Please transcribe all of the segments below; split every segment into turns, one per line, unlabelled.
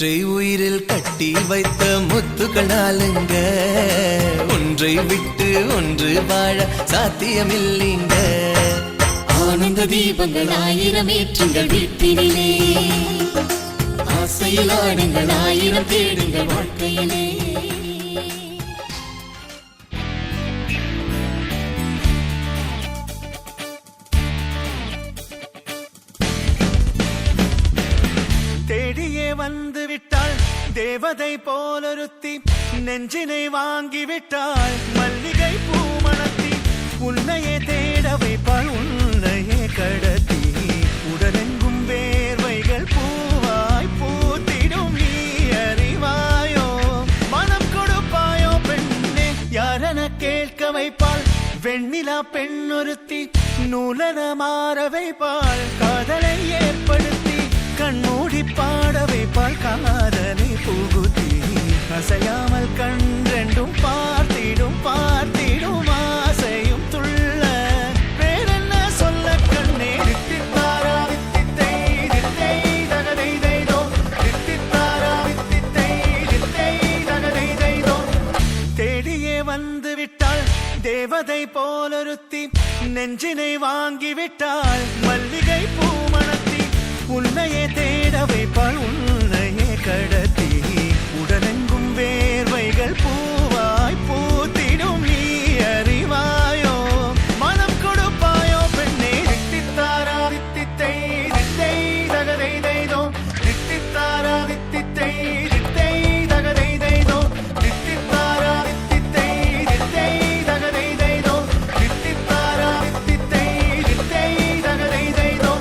ஒற்றை உயிரில் கட்டி வைத்த முத்துக்களாலுங்க ஒன்றை விட்டு ஒன்று வாழ சாத்தியமில்லைங்க.
ஆனந்த தீபங்கள் 1000 ஏற்றுங்கள் வீட்டினிலே, ஆசையில் ஆடுங்கள் 1000 தேடுங்கள் வாழ்க்கையிலே.
தேடியே வந்து விட்டாள் தேவதை போலொருத்தி, நெஞ்சினை வாங்கிவிட்டாள் மல்லிகை பூமணத்தி. உன்னையே தேட வைப்பாள் உன்னையே கடத்தி, உடலெங்கும் வேர்வைகள் பூவாய் பூத்திடும் நீ அறிவாயோ. மனம் கொடுப்பாயோ பெண்ணே யாரென கேட்க வைப்பாள் வெண்ணிலா பெண்ணொருத்தி, நூலன மாற வைப்பாள் காதலை ஏற்படுத்தி. கண்மூடி பாட வைப்பாள் காதலை புகுத்தி, அசையாமல் கண்டெண்டும் பார்த்திடும் பார்த்திடும் ஆசையும் துள்ள. வேறென்ன சொல்ல கண்ணே தித்தித்தாரா வித்தித்தை தித்தை தகதை தைதோ, தித்தித்தாரா வித்தித்தை தித்தை தகதை தைதோ. தேடியே வந்து விட்டாள் தேவதை போலொருத்தி, நெஞ்சினை வாங்கிவிட்டாள் மல்லிகை பூமணத்தி. உன்னையே தேட வைப்பாள் உன்னையே கடத்தி, உடலெங்கும் வேர்வைகள் பூவாய் பூத்திடும் நீ அறிவாயோ. மனம் கொடுப்பாயோ பெண்ணே தித்தித்தாரா வித்தித்தை தித்தை தகதை தைதோ, தித்தித்தாரா வித்தித்தை தித்தை தகதை தைதோ, தித்தித்தாரா வித்தித்தை தித்தை தகதை தைதோ, தித்தித்தாரா வித்தித்தை தித்தை தகதை தைதோ.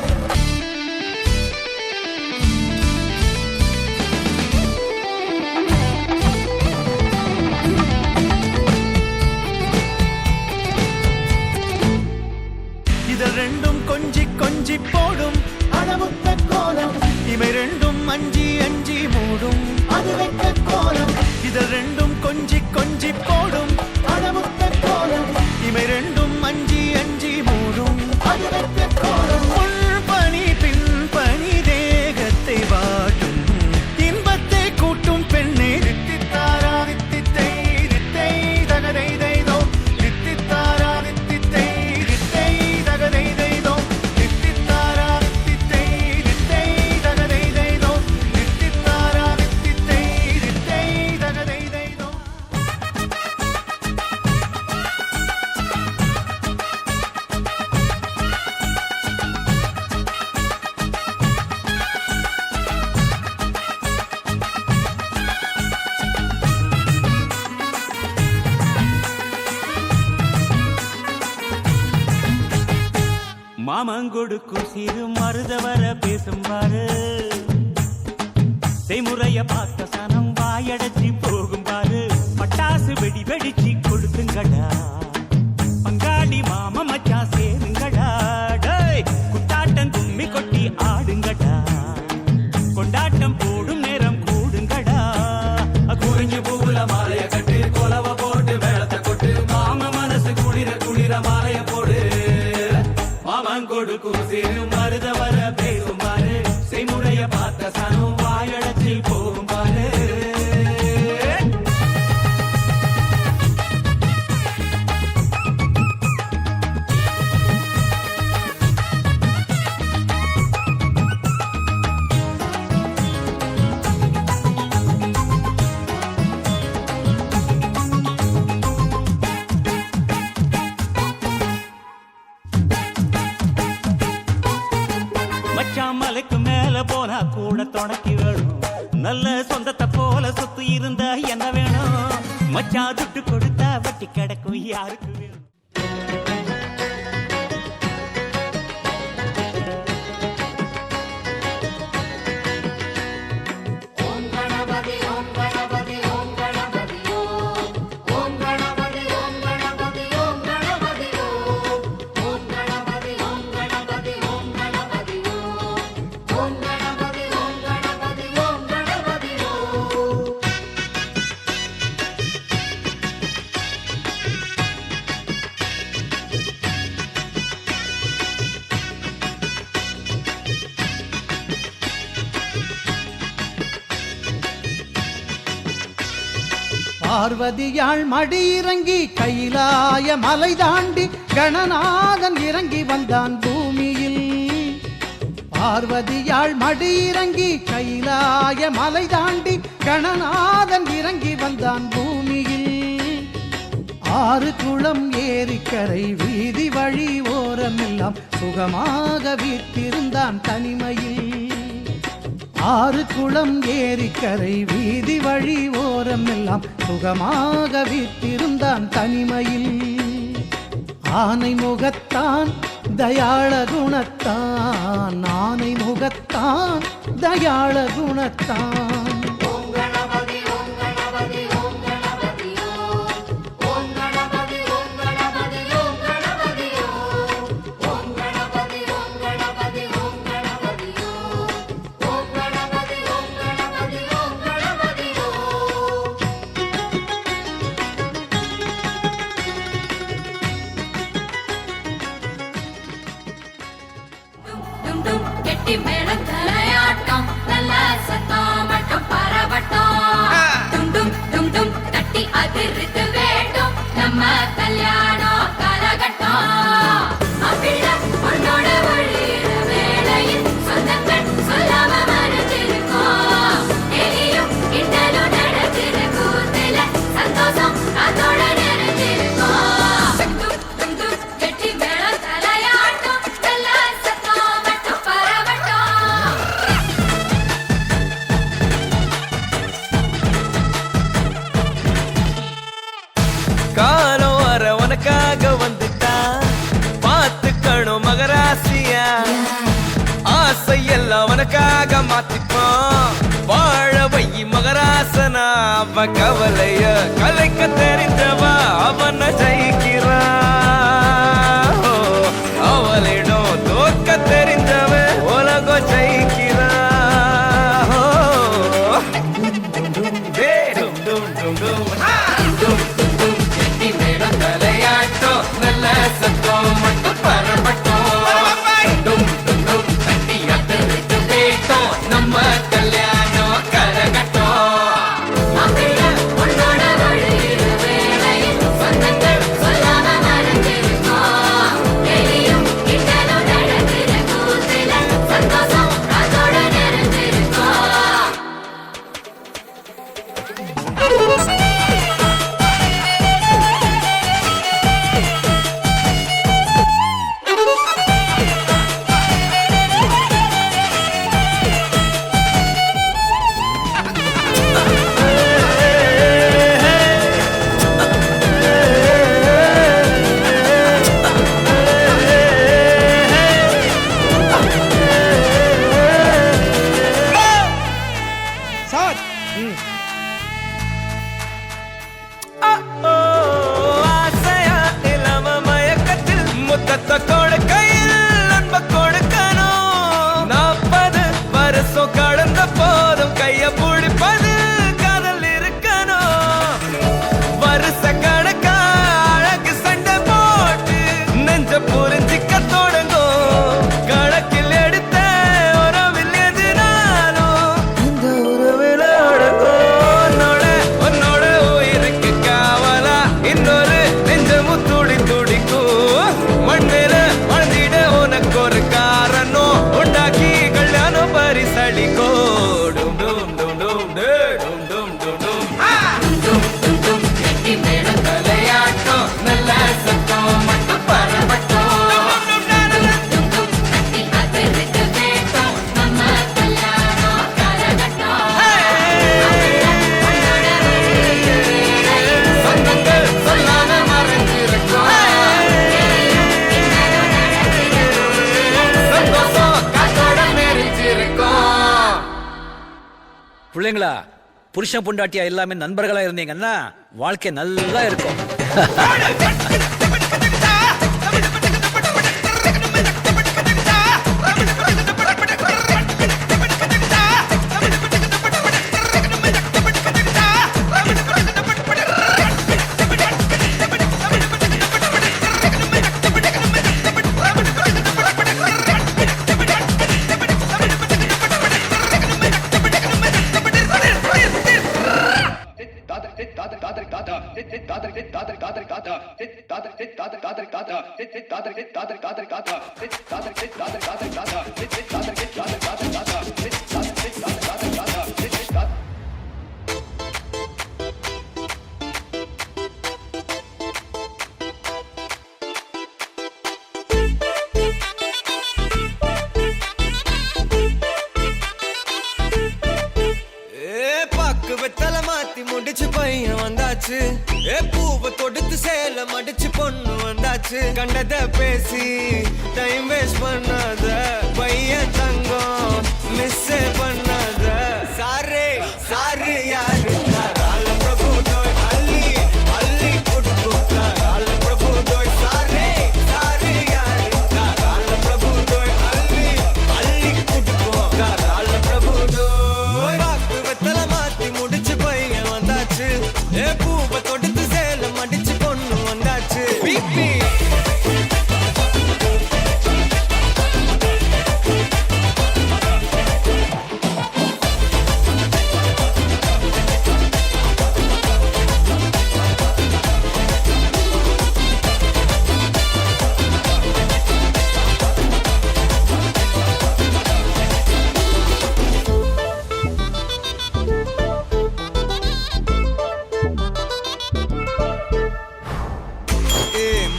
இதழ் ரெண்டும் கொஞ்சி கொஞ்சி போடும் அளவுத்த கோலம், இவை ரெண்டும் அஞ்சி அஞ்சி மூடும் அது வெட்ட கோலம். இதழ் ரெண்டும் கொஞ்சி கொஞ்சி போடும் அளவுத்த கோலம், இவை ரெண்டும் அஞ்சி அஞ்சி மூடும் அது வெட்ட கோலம். முன் பனி பின் பனி தேகத்தை வாட்டும் இன்பத்தை கூட்டும் பெண்ணே தித்தித்தாரா வித்தித்தை தித்தை தகதை தைதோ, தித்தித்தாரா வித்தித்தை தித்தை தகதை தைதோ, தித்தித்தாரா வித்தித்தை தித்தை தகதை தைதோ, தித்தித்தாரா வித்தித்தை தித்தை தகதை தைதோ.
மாமங்கொடுக்கும் சிறு மருதவர பேசும் பாரு, செய்முறைய பார்த்த சனம் வாயடைச்சி போகும் பாரு. பட்டாசு வெடி வெடிச்சு கொடுத்துங்கடா பங்காளி மாம மச்சா சேருங்கடா. டேய் குத்தாட்டம் கும்மி கொட்டி ஆடுங்கடா, கொண்டாட்டம் போடும் நேரம் கூடுங்கடா. குறிஞ்சி பூவுல மாலைய கட்டு கொலவ போட்டு வேளத்தை கொட்டு, மாம மனசு குளிர குளிர மாலைய போடு. மாமங்கொடுக்கும் சிறு மருதவர பேசும் பாரு, செய்முறைய பார்த்த சனம் வாயடைச்சி போகும் பாரு. மச்சான் மலைக்கு மேல போனா கூட துணைக்கு வேணும், நல்ல சொந்தத்தை போல சொத்து இருந்தா என்ன வேணும். மச்சான் துட்டு கொடுத்தா வட்டி கிடக்கும் யாருக்கு வேணும்.
பார்வதியாள் மடியிறங்கி கைலாய மலை தாண்டி கணநாதன் இறங்கி வந்தான் பூமியில். பார்வதியாள் மடியிறங்கி கைலாய மலை தாண்டி கணநாதன் இறங்கி வந்தான் பூமியில். 6 குளம் ஏரிக்கரை வீதி வழி ஓரமெல்லாம் சுகமாக வீற்றிருந்தான் தனிமையில். 6 குளம் ஏரிக்கரை வீதி வழி ஓரமெல்லாம் சுகமாக வீற்றிருந்தான் தனிமையில். ஆனை முகத்தான் தயாள குணத்தான், ஆனை முகத்தான் தயாள குணத்தான்.
கெட்டி மேளம் தலையாட்டம் நல்ல சத்தம் மட்டும் பரவட்டம். டும் டும் டும் டும் தட்டி அதிர்த்து வேண்டும் நம்ம கல்யாணம் காலகட்டம். அப்பிள்ள பொண்ணோட வழியிற வேளையில் சொந்தங்கள் சொல்லாம மறைஞ்சிருக்கோம். எலியும் கிண்டலும் நடக்கிற கூத்துல சந்தோஷம் அதோட நிறைஞ்சிருக்கோம். டும் டும் டும் கெட்டி மேளம் தலையாட்டம் நல்ல சத்தம் மட்டும் பரவட்டம்.
காலம் வர உனக்காக வந்துட்டா பார்த்துக்கணும் மகராசியா. ஆசை எல்லாம் உனக்காக மாத்திப்போம் வாழ வை மகராசனா. அவ கவலைய கலைக்க தெரிஞ்சவா அவன ஜெயிக்கிறா. அவளிடம் தோக்க தெரிஞ்சவ உலகம் ஜெயிக்கிறா. டும் டும் டும் டும் தலையாட்டம் நல்ல சத்தம் மட்டும் பரப்பட்டும். டும் டும் டும் தட்டி அதிர்த்து வேட்டம் நம்ம கல்யாணம் கரகட்டம்.
அப்பிள்ள பொண்ணோட வழியிற வேளையில் சொந்தங்கள் சொல்லாம மறைஞ்சிருக்கோம். எலியும் கிண்டலும் நடக்கிற கூத்துல சந்தோஷம் அதோட நிறைஞ்சிருக்கோம்.
ஆசையா இல்லாம மயக்கத்தில் முத்தத்தை கொடுக்கையில் அன்ப கொடுக்கணும். 40 வருஷம் கடந்த போதும் கைய பிடிப்பது காதல் இருக்கணும். வருஷ கணக்கா அழகு சண்டை போட்டு நெஞ்ச புரிஞ்சிக்க தொடங்கும். கணக்கில் எடுத்த உறவில் எதிராலும் இந்த உறவில் அடங்கும். உன்னோட உயிருக்கு காவலா இன்னொரு நெஞ்சமும் துடி துடிக்கும். மண்ணில வாழ்ந்திட உனக்கு ஒரு காரணம் உண்டாக்கி கல்யாணம் பரிசளிக்கோ. டும் டும் டும் டும் டே டும் டும் டும் டும்
டும் டும் டும் கெட்டி மேளம்
தலையாட்டம் நல்ல சத்தம் மட்டும் பரவட்டும்.
டும் டும் தட்டி அதிர்த்து வேட்டம் நம்ம கல்யாணம் காலகட்டம். பொண்ணோட வழியிற வேளையில்
சொந்தங்கள் சொல்லாம மறைஞ்சிருக்கோம். சந்தோஷம் காத்தோட நெறிஞ்சிருக்கோம்.
பிள்ளைங்களா, புருஷன் பொண்டாட்டியா எல்லாமே நண்பர்களா இருந்தீங்கன்னா வாழ்க்கை நல்லா இருக்கும்.
தாதர்
பாக்கு வெத்தல மாத்தி முடிச்சு பையன் வந்தாச்சு பூவை தொடுத்து சேல மடிச்சு பொண்ணு வந்தாச்சு கண்டத பேசி டைம் வேஸ்ட் பண்ணாத பையன் தங்கம் மிஸ் பண்ணாத சாரே சாரு யாரு கால பிரபு தோய் அள்ளி அள்ளி குடுக்கு கால பிரபு தோய் சாரே சாரு யாரு கால பிரபு தோய் அள்ளி அள்ளி குடுக்கு கால பிரபு தோய் பாக்கு வெத்தல மாத்தி முடிச்சு பையன் வந்தாச்சு பூவை தொடுத்து சேல மடிச்சு பொண்ணு வந்தாச்சு பிபி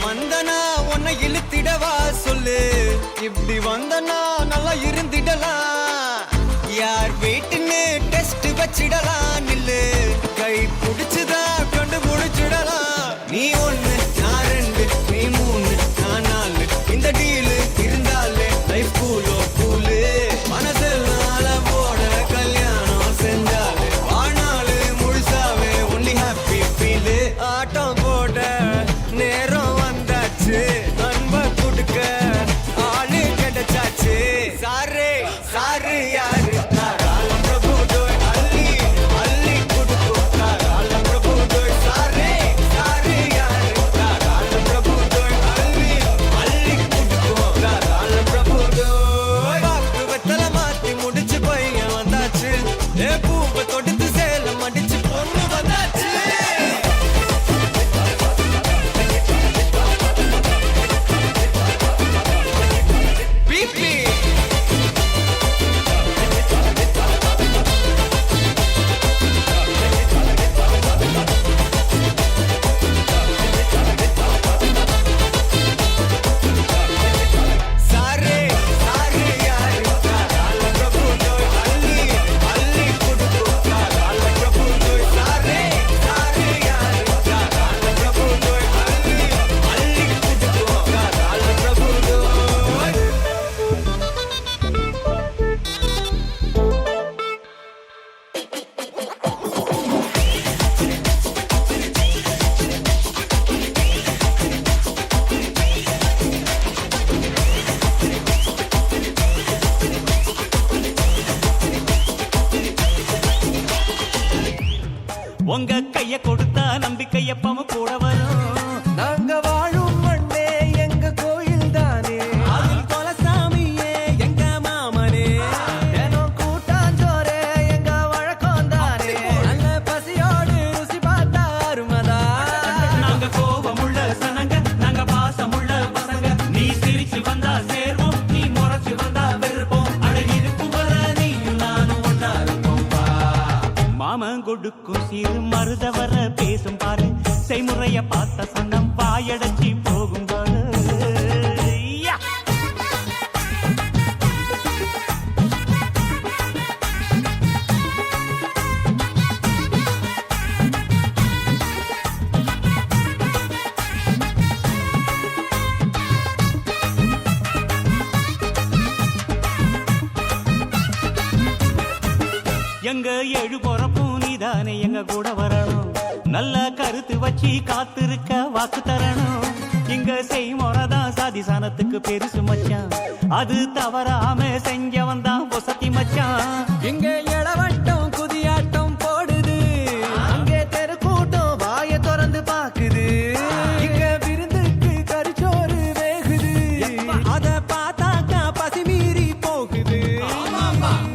மந்தனா உன்னை இழுத்திடவா சொல்லு இப்படி வந்தனா நல்லா இருந்திடலாம் யார் வீட்டுன்னு டெஸ்ட் வச்சிடலாம் நில்லு கை பிடிச்சுதா கொண்டு முடிச்சிடலாம் நீ ஒண்ணு நான் ரெண்டு நீ மூணு நான் நாலு இந்த டீலு இருந்தாலே லைஃப் கூலோ கூலு மனசெல்லாம் போட கல்யாணம் செஞ்சாலே வாழ்நாளு முழுசாவே ஒன்லி ஹாப்பி ஃபீலு ஆட்டம் போட நேரம் வந்தாச்சு அன்ப கொடுக்க ஆளு கிடைச்சாச்சு சாரே சாரு யாரு கால பிரபு தோய் அள்ளி அள்ளி கொடுக்கு கால பிரபு தோய் சாரே சாரு யாரு கால பிரபு தோய் அள்ளி அள்ளி கொடுக்கு கால பிரபு தோய் பாக்கு வெத்தல மாத்தி முடிச்சு பையன் வந்தாச்சு பூவை தொடுத்து சேல மடிச்சு பொண்ணு வந்தாச்சு பிபி சாரே சாரு யாரு கால பிரபு தோய் அள்ளி அள்ளி கொடுக்கு கால பிரபு தோய் சாரே சாரு யாரு கால பிரபு தோய் அள்ளி அள்ளி கொடுக்கு கால பிரபு தோய்
உங்க கைய கொடுத்தா நம்பிக்கை எப்பவும் கூட வரும்
நாங்க வாழும் மண்ணே எங்க கோயில் தானே
அதில் கொலசாமியே எங்க மாமனே
தினம் கூட்டாஞ்சோரே எங்க வழக்கம் தானே நல்ல பசியோடு ருசி பார்த்தா அருமதா
நாங்க கோபமுள்ள சனங்க நாங்க பாசமுள்ள பசங்க நீ சிரிச்சு வந்தா சேர்வோம் நீ முறைச்சு வந்தா வெறுப்போம் அழகிருக்கும் வர நீயும் நானும் ஒன்னா இருப்போம் வா. மாமன் கொடுக்கும் சிறு மருத வர பேசும் பாரு செய்முறைய பார்த்த சனம் வாயடைச்சி போகும் பாரு யா. எங்க ஏழு பொறப்பும் நீதானே எங்க கூட வரணும் நல்ல கருத்து வச்சு காத்திருக்க வாக்கு தரணும் இங்க செய்முறைதான் சாதி சானத்துக்கு பெருசு மச்சான் அது தவறாம செஞ்சவன் தான் பொசத்தி மச்சான்
இங்க இளவட்டம் குதியாட்டம் போடுது அங்கே தெருக்கூட்டம் வாய திறந்து பாக்குது இங்க விருந்துக்கு கரிச்சோறு வேகுது
அத பார்த்தாக்கா பசி மீறி போகுது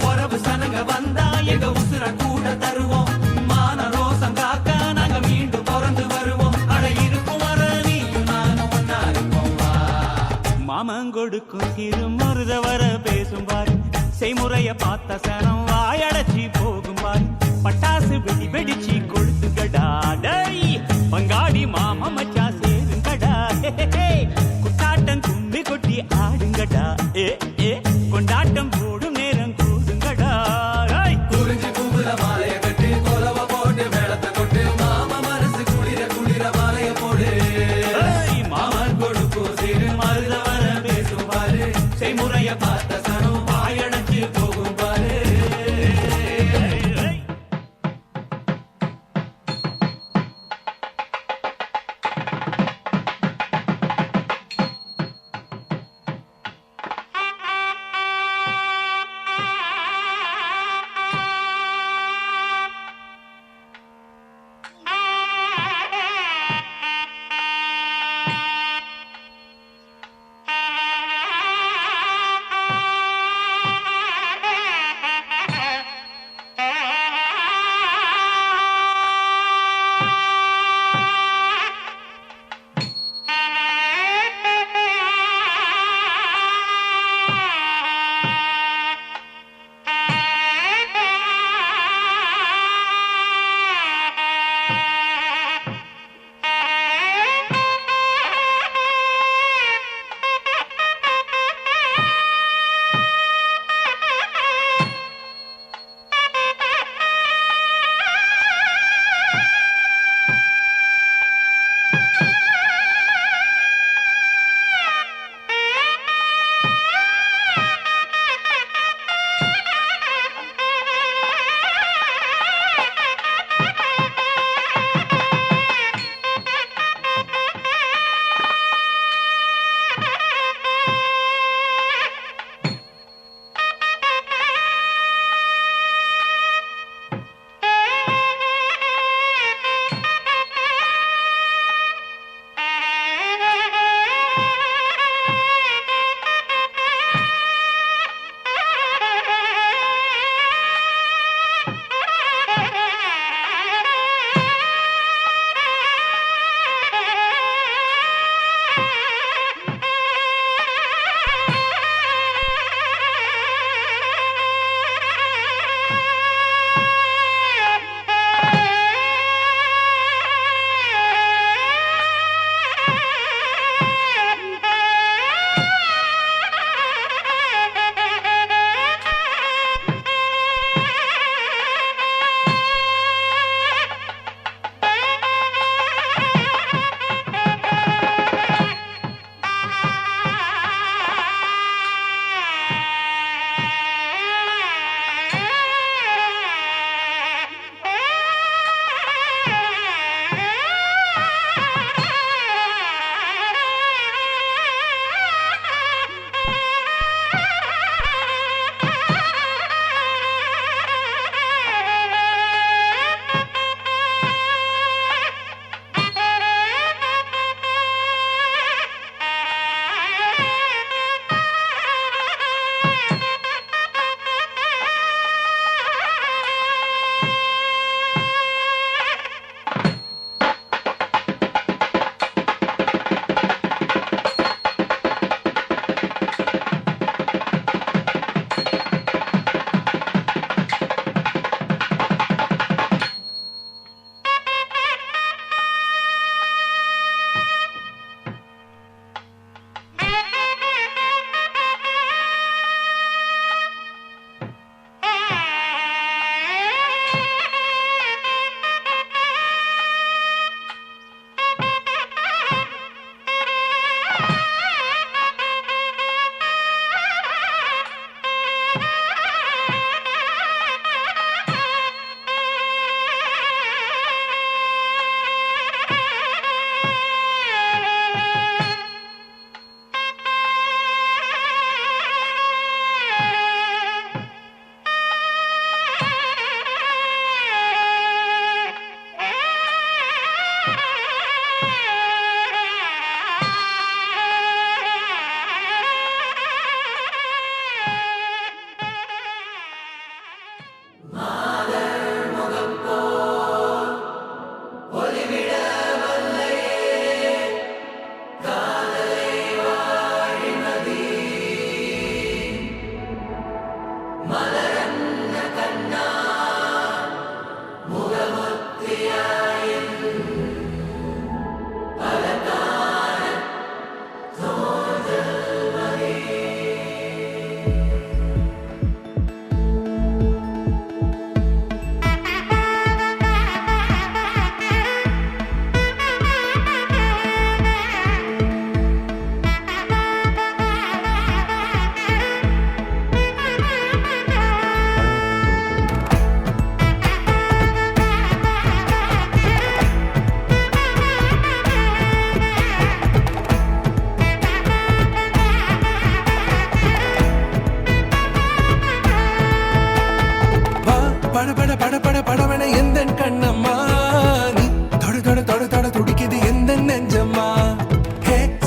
உறவு சனங்க வந்தா எங்க உசுர கூட தருவோம் மான ரோசம் காக்க நாங்க மீண்டும் பிறந்து வருவோம் அட இருக்கும் வர நீயும் நானும் ஒன்னா மாமன் கொடுக்கும் திருமருத வர பேசும் பாரு செய்முறைய பார்த்த சனம் வாயடைச்சி போகும் பாரு பட்டாசு வெடி வெடிச்சு கொழுத்துங்கடா டேய் பங்காளி மாமா மச்சா சேருங்கடா குட்டாட்டம் கும்மி கொட்டி ஆடுங்கடா ஏ கொண்டாட்டம் போடும் நேரம் கூடுங்கடா
குறிஞ்சி பூவுல மாலைய கட்டி கொலவ போட்டு மேளத்தை கொட்டு மாமா மனசு குளிர குளிர மாலைய போடு மாமன் கொடுக்கும் சிறு மருத வர பேசும் பாரு செய்முறைய பார்த்த சனம் வாயடைச்சு போகும் பாரு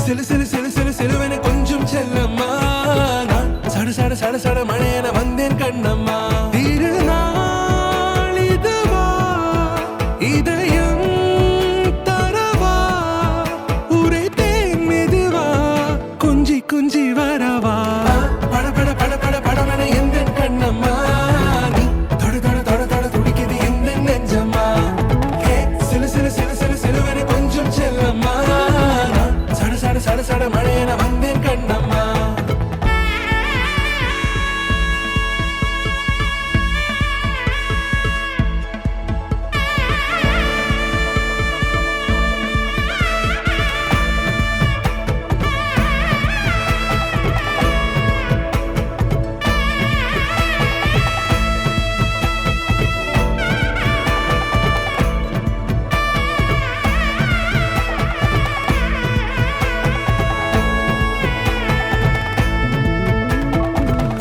சிலு சிலு சிலு சிலு சிலுவென கொஞ்சம் செல்லம்மா நான் சட சட சட சட மழையென வந்தேன் கண்ணம்மா திருநாள் இதுவா இதயம் தரவா உரைத்தேன் மெதுவா கொஞ்சி கொஞ்சி வரவா பட பட பட பட படவென எந்த கண்ணம்மா நீ தொட தொட தொட தொட துடிக்குது எந்த நெஞ்சம்மா ஹே சிலு சிலு சிலு சிலு சிலுவென கொஞ்சம் செல்லம்மா நான் சட சட சட சட மழையென வந்தேன் கண்ணம்மா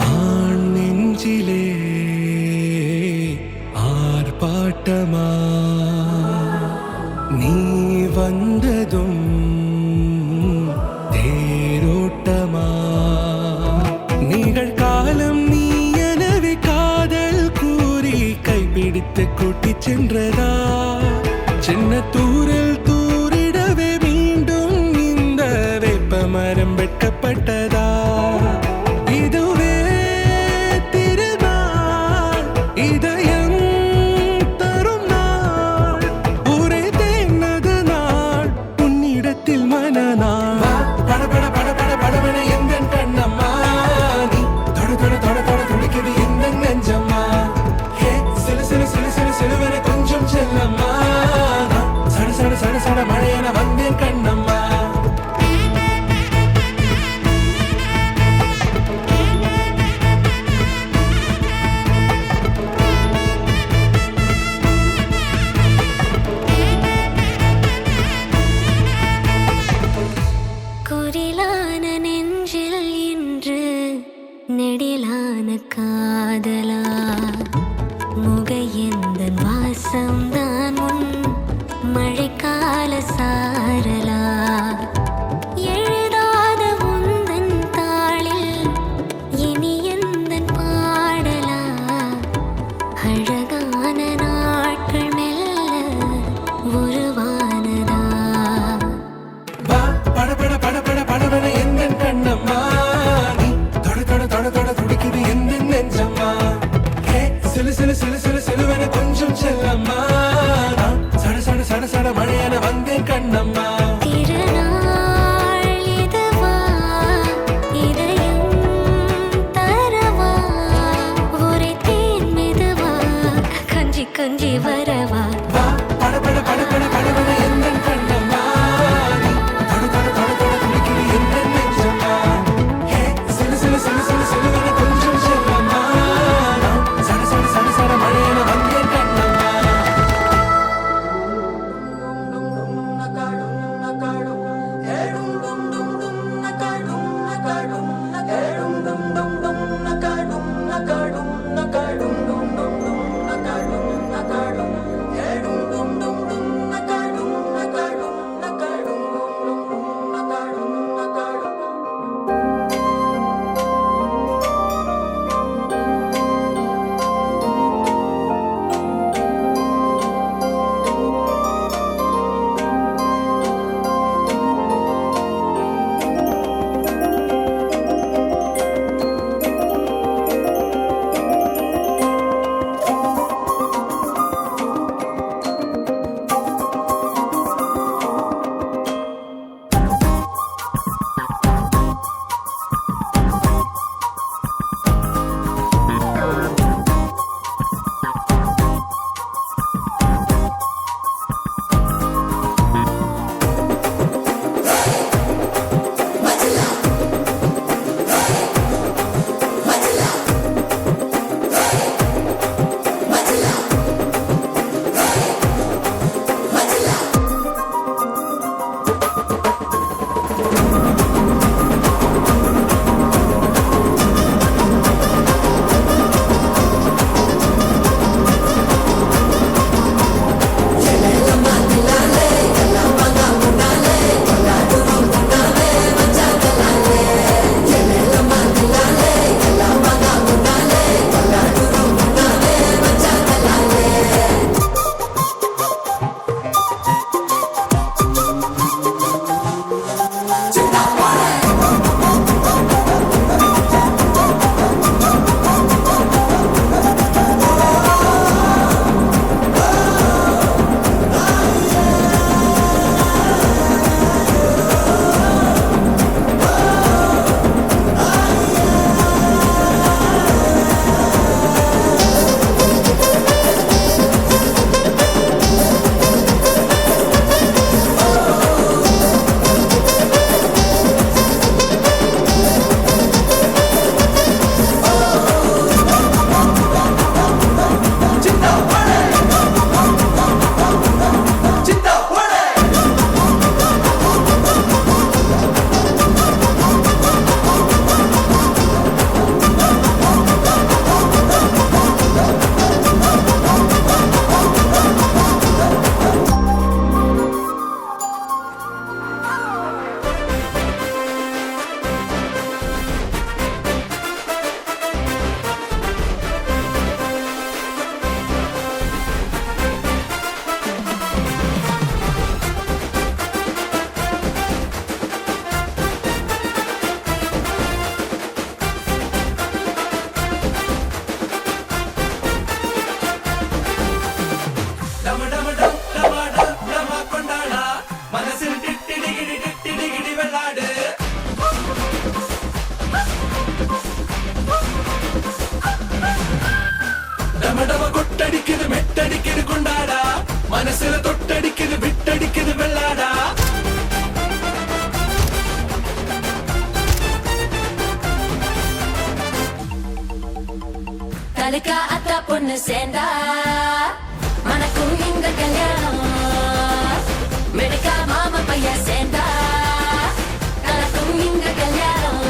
ஆண் நெஞ்சிலே ஆர்ப்பாட்டமா நீ வந்ததும் தேரோட்டமா நிகழ்காலம் நீ எனவே காதல் கூறி கைப்பிடித்து கூட்டிச் சென்றதா சின்ன தூரல் தூரிடவே மீண்டும் இந்த வேப்ப மரம் வெட்கப்பட்டதா இதுவே திருநாள் இதயம் தரும் நாள் உரைத்தேனது நாள் உன்னிடத்தில் மனநாள் பட பட பட பட படவென எந்த கண்ணம்மா நீ தொட தொட தொட தொட துடிக்குது எந்த நெஞ்சம்மா ஹே சிலு சிலு சிலு சிலு சிலுவென கொஞ்சம் செல்லம்மா நான் சட சட சட சட மழையென வந்தேன் கண்ணம்மா
குரிலான நெஞ்சில் இன்று நெடிலான காதலா முகையந்தன் வாசம்தான் உன் மழைக்கால சாரலா எழுதாத உந்தன் தாளில் இனி எந்தன் பாடலா அழகான நாட்கள் மெல்ல உருவானதா
பட பட பட பட படவென எந்த கண்ணம்மா நீ தொட தொட தொட தொட துடிக்குது எந்த நெஞ்சம்மா ஹே சிலு சிலு சிலு சிலு சிலுவென கொஞ்சம் செல்லம்மா நான் சட சட சட சட மழை
தலுக்கா அத்தா பொண்ணு சேர்ந்தா மனக்கும் இங்க கல்யாணம் மெடுக்கா மாமா பையன் சேர்ந்தா கலக்கும் இங்க கல்யாணம்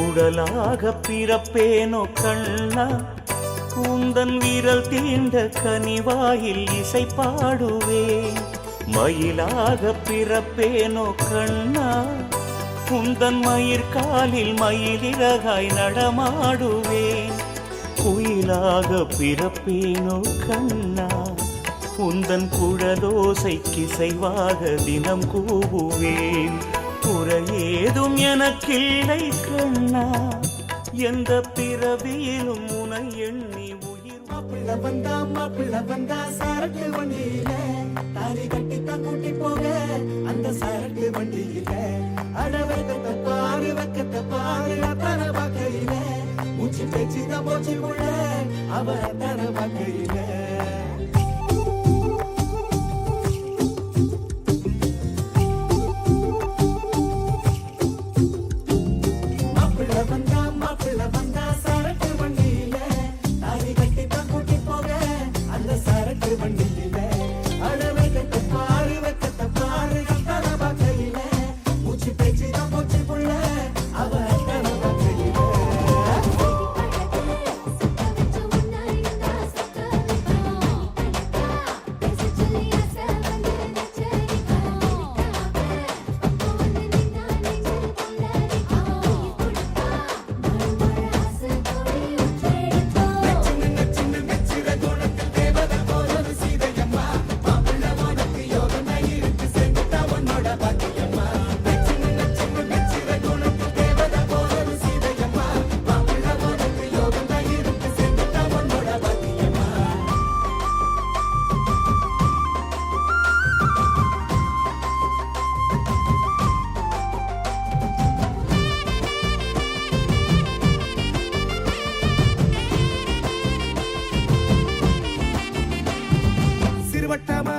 உடலாக பிறப்பேனோ கண்ணா உந்தன் வீரல் தீண்ட கனிவாயில் இசை பாடுவேன் மயிலாக பிறப்பேனோ கண்ணா உந்தன் மயிர்காலில் மயிலிறகாய் நடமாடுவேன் குயிலாக பிறப்பேனோ கண்ணா உந்தன் குழலோசை கிசைவாக தினம் கூவுவேன் குறையேதும் எனக்கில்லை கண்ணா எந்த பிறவியிலும் உனை எண்ணி உயிர்
மாப்பிள்ள வந்தா சரக்கு வண்டியில தாலி கட்டித்தான் கூட்டி போக அந்த சரக்கு வண்டியில அடவக்கத்தை பாரு அத்தனை வாக்கையில மூச்சு பேச்சுதான் போச்சு உள்ள அவ அத்தனை வாக்கையில மாப்பிள்ள வந்தா சரக்கு வண்டியில தாலி கட்டித்தான் கூட்டி போக அந்த சரக்கு வண்டியில அடவக்கத்தை பாரு அத்தனை வாக்கையில மூச்சு பேச்சுதான் போச்சு உள்ள அவ அத்தனை வாக்கையில சிறுவட்டமா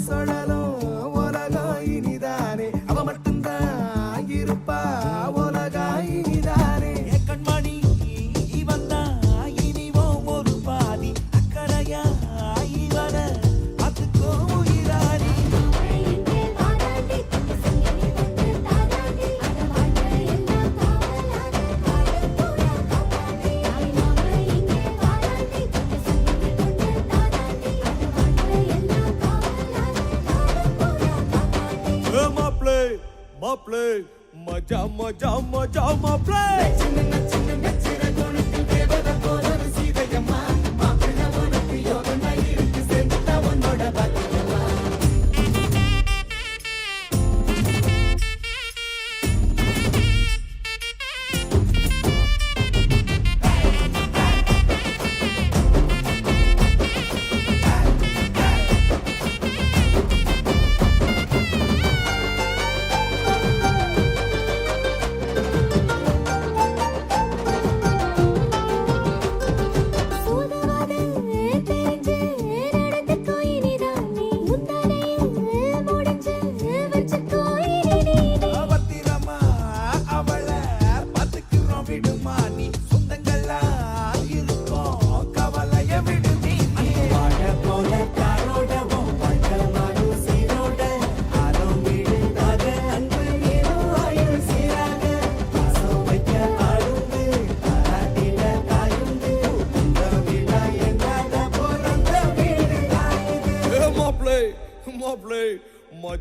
சொல்லலும் உலகம் இனிதானே அவ மட்டும்தான் இருப்பா உலகம் இனிதானே கண்மணி இவந்தா இனிவோம் ஒரு பாதி அக்கறையா இவன அதுக்கோ உயிரானி மாப்ளே மஜா மாப்ளே
சூத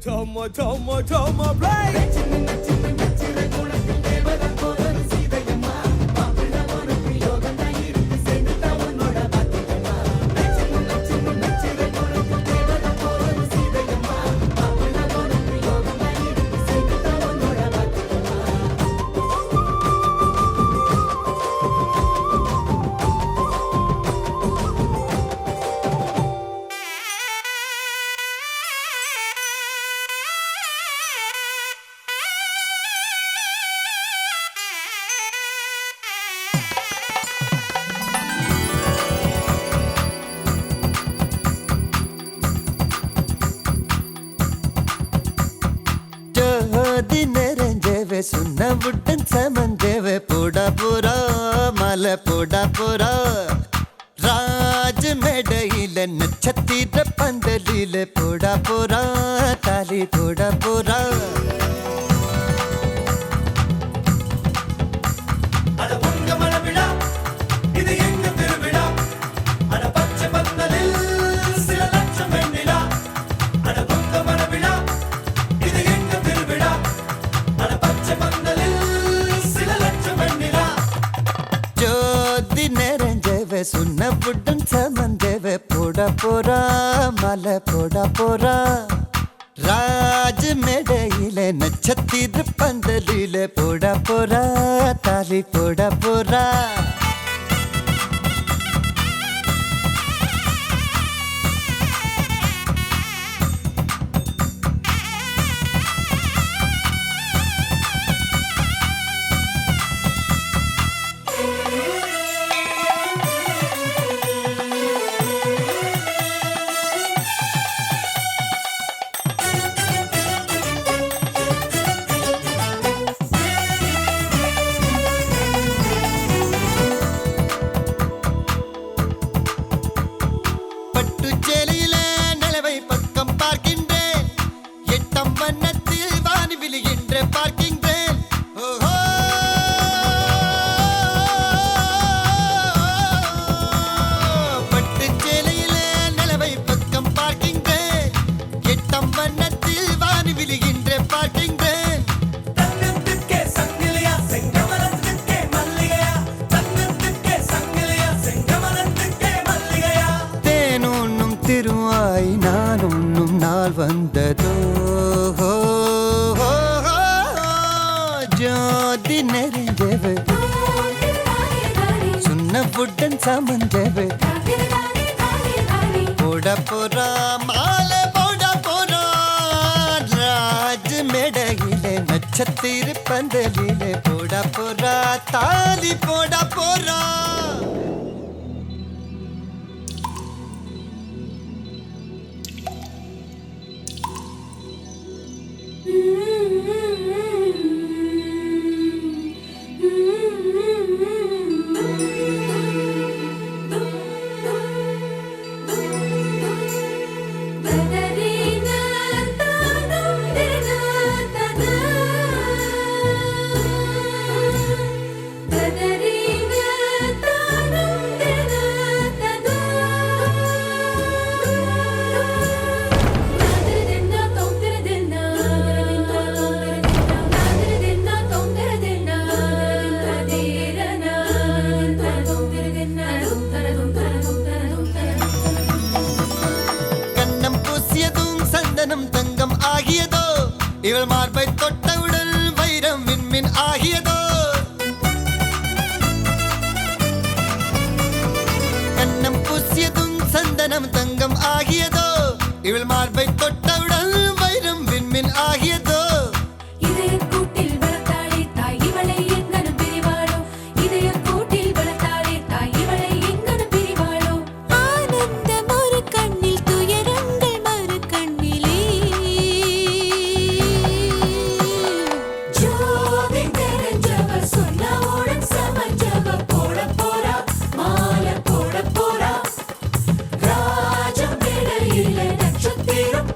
ஜாமா ஜாமா ஜாமா பிளே
ஜோதி நிறைஞ்சவே சுண்ண விட்டன் சமஞ்சவே போடா போரா மலை போடா போரா ராஜ மேடையில நட்சத்திர பந்தலில போடா போரா தாலி போடா போரா ஜோதி நிறைஞ்சவே சுண்ண விட்டன் சமஞ்சவே போடா போரா மலை போடா போரா ராஜ மேடையில நட்சத்திர பந்தலில போடா போரா தாலி போடா போரா பட்டு சேலையில நிலவை பக்கம் பார்க்கின்றேன் எட்டம் வண்ணத்தில் வானி விழுகின்ற பார்க்கின்றேன் ஓஹோ பட்டு சேலையில நிலவை பக்கம் பார்க்கின்றேன் எட்டம் வண்ணத்தில் வானி விழுகின்ற பார்க்கின்றேன்
தங்கத்துக்கே சங்கிலியா செங்கமலத்துக்கே மல்லிகையா தங்கத்துக்கே சங்கிலியா செங்கமலத்துக்கே மல்லிகையா
தேனுண்ணும் திருவாய் நான் உண்ணும் நாள் வந்ததோ ஜோதி நெறிஞ்சவு சுண்ண புட்டன் சமஞ்சவு போட போறா மாலை போட போறா ராஜ மேடையிலே நட்சத்திர பந்தலிலே போட போறா தாலி போட போறா கண்ணம் பூசியதும் சந்தனம் தங்கம் ஆகியதோ இவள் மார்பை தொட்டவுடன் வைரம் விண்மின் ஆகியதோ கண்ணம் பூசியதும் சந்தனம் தங்கம் ஆகியதோ இவள் மார்பை தொட்டவுடன் வைரம் விண்மின் ஆகியதோ
இதய கூட்டில் வளர்த்தாளே தாய் இவளை எங்கனும் பிரிவாளோ இதய கூட்டில் வளர்த்தாளே தாய் இவளை எங்கனும் பிரிவாளோ
ஆனந்தம் ஒரு கண்ணில் துயரங்கள் மறு கண்ணிலே
ஜோதி தெரிஞ்சவ சொன்னவுடன் சமஞ்சவ போட போறா மாலை போட போறா ராஜம் இடையில நட்சத்திரம்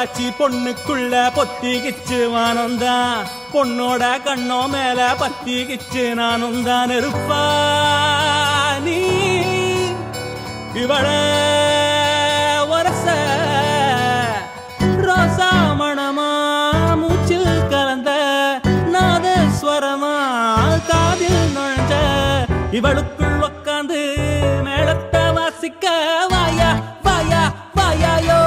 பொள்ளாச்சி பொண்ணுக்குள்ள பொத்திக்கிச்சு வானந்தான் பொண்ணோட கண்ணோ மேல பத்திக்கிச்சு நானும் தான் இருப்பா நீ இவள வரச ரோசா மணமா மூச்சில் கலந்த நாதஸ்வரமா காதில் நுழைஞ்ச இவளுக்குள் உக்காந்து மேளத்தை வாசிக்க வாயா வாயா வாயாயோ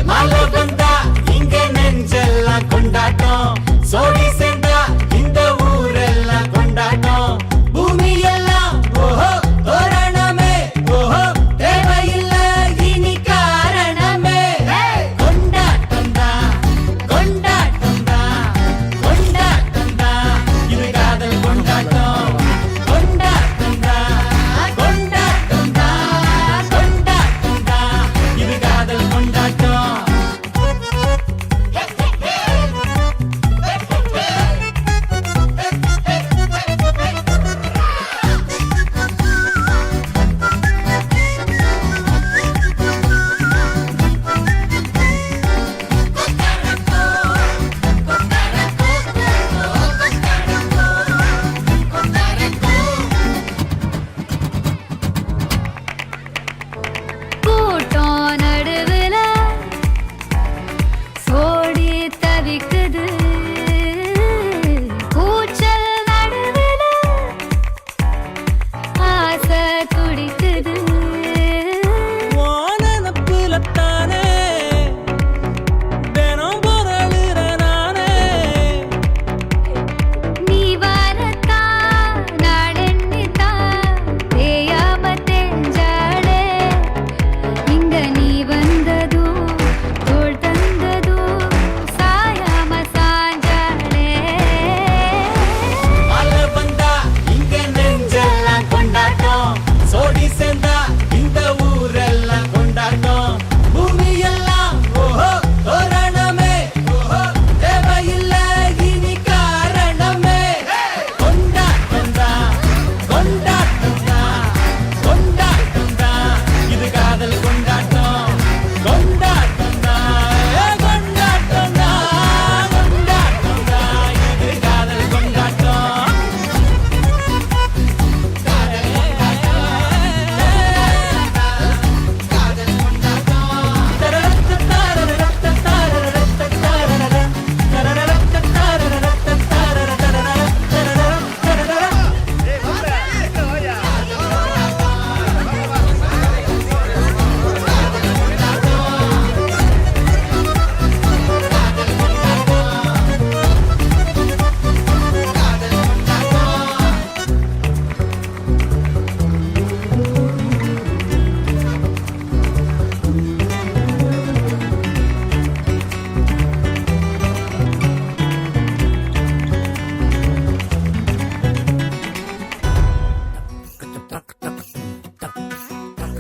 மழை வந்தா இங்க நெஞ்செல்லாம் கொண்டாட்டம் சோடி சேர்ந்தா இந்த ஊரெல்லாம் கொண்டாட்டம் பூமி எல்லாம் ஓஹோ தோரணமே ஓஹோ தேவையில்லை இனி காரணமே கொண்டாட்டம் தான் கொண்டாட்டம் தான் கொண்டாட்டம் தான் இது காதல் கொண்டாட்டம் கொண்டாட்டம் தான் கொண்டாட்டம் தான் கொண்டாட்டம் தான் இது காதல் கொண்டாட்டம்
கூட்டம் நடுவுல சோடி தவிக்குது கூச்சல் நடுவுல ஆசை துடிக்குது
வானப்புலத்தானே தினம் பொருளுற நானே
நீ வரத்தா நாளெண்ணித்தா தேயாம தெஞ்சாளே இங்க நீ வந்ததோ தோள் தந்ததோ சாயாம சாஞ்சாளே
மழை வந்தா இங்க நெஞ்செல்லாம் கொண்டாட்டம் சோடி சேர்ந்தா இந்த ஊரெல்லாம் கொண்டாட்டம் பூமி எல்லாம் ஓஹோ தோரணமே ஓஹோ தேவையில்லை இனி காரணமே கொண்டாட்டம் தான் கொண்டாட்டம் தான் கொண்டாட்டம் தான் இது காதல் கொண்டாட்டம் கொண்டாட்டம் தான் கொண்டாட்டம் தான் கொண்டாட்டம் தான் இது காதல் கொண்டாட்டம்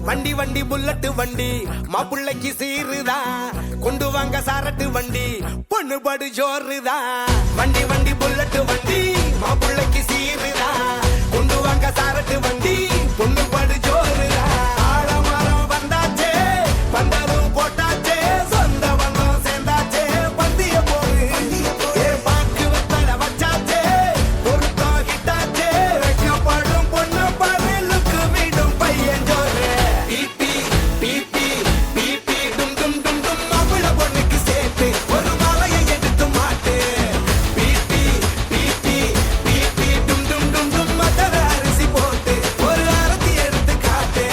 வண்டி வண்டி புல்லட்டு வண்டி மாப்பிள்ளைக்கு சீருதா கொண்டு வாங்க சாரட்டு வண்டி பொண்ணு படு ஜோறுதா வண்டி வண்டி புல்லட்டு வண்டி மாப்பிள்ளைக்கு சீருதா கொண்டு வாங்க சாரட்டு வண்டி பொண்ணு படு ஜோறுதா ஆழமரம் வந்தாச்சே பந்தலும் போட்டாச்சே சொந்த பந்தம் சேர்ந்தாச்சே பந்திய போரு ஏ பாக்கு வெத்தல வச்சாச்சே பொருத்தம் கிட்டாச்சே வைக்கப்படும் பொண்ணு பரலுக்கு விடும் பையன் ஜோறு பிபி பிபி பிபி டும் டும் டும் டும் மாப்பிள்ள பொண்ணுக்கு சேர்த்து ஒரு மாலையை எடுத்து மாட்டு பிபி பிபி பிபி டும் டும் டும் டும் மதர அரிசி போட்டு ஒரு அரத்தி எடுத்து காட்டு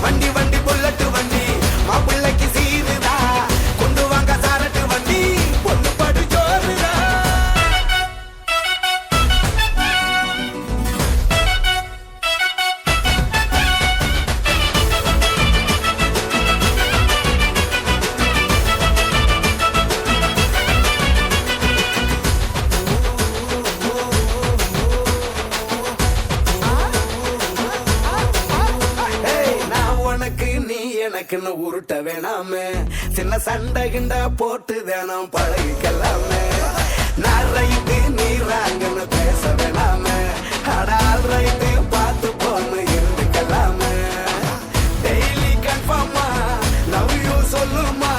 வண்டி வண்டி புல்லட்டு வண்டி மாப்பிள்ளைக்கு சீருதா கொண்டு வாங்க சாரட்டு வண்டி பொண்ணு படு ஜோறுதா ஏய், நான் உனக்கு நீ எனக்குன்னு உருட்ட வேணாமே சின்ன சண்டை கிண்ட போட்டு வேணாம் பழகிக்கலாமே நான் ரைட்டு நீ ராங்கன்னு பேச வேணாமே அடால் ரைட்டு பார்த்து போன்னு இருந்துக்கலாமே டெய்லி கன்ஃபார்மா லவ் யூ சொல்லுமா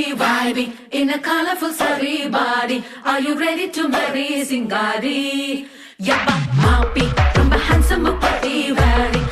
vibing in a colorful sari body. Are you ready to marry Singari? Yabba, Mapi, ரொம்ப handsome, pretty, very